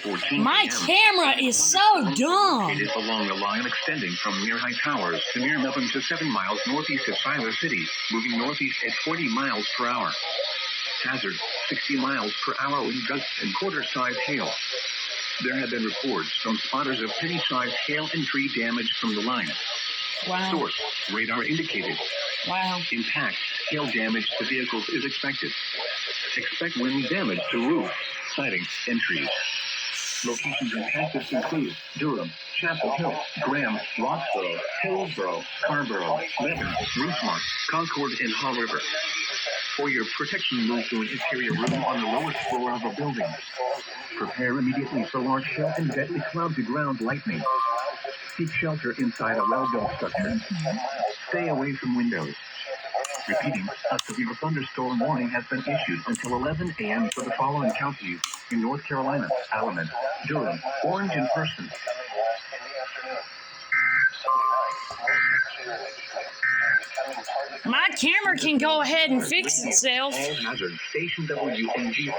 4:14 My a.m. camera is so dumb. It is along the line extending from near High Towers to near Melbourne to 7 miles northeast of Siler City, moving northeast at 40 miles per hour. Hazard, 60 miles per hour with gusts and quarter-size hail. There have been reports from spotters of penny-sized hail and tree damage from the line. Wow. Source, radar indicated. Wow. Impact, hail damage to vehicles is expected. Expect wind damage to roof, siding, and trees. Locations impacted include Durham, Chapel Hill, Graham, Roxborough, Hillsborough, Scarborough, Lebanon, Rosemont, Concord, and Haw River. For your protection, move to an interior room on the lowest floor of a building. Prepare immediately for large hail and deadly cloud-to-ground lightning. Seek shelter inside a well-built structure. Stay away from windows. Repeating, a severe thunderstorm warning has been issued until 11 a.m. for the following counties in North Carolina: Alamance, Durham, Orange, and Person. My camera can go ahead and fix itself. All hazard, station WNG706.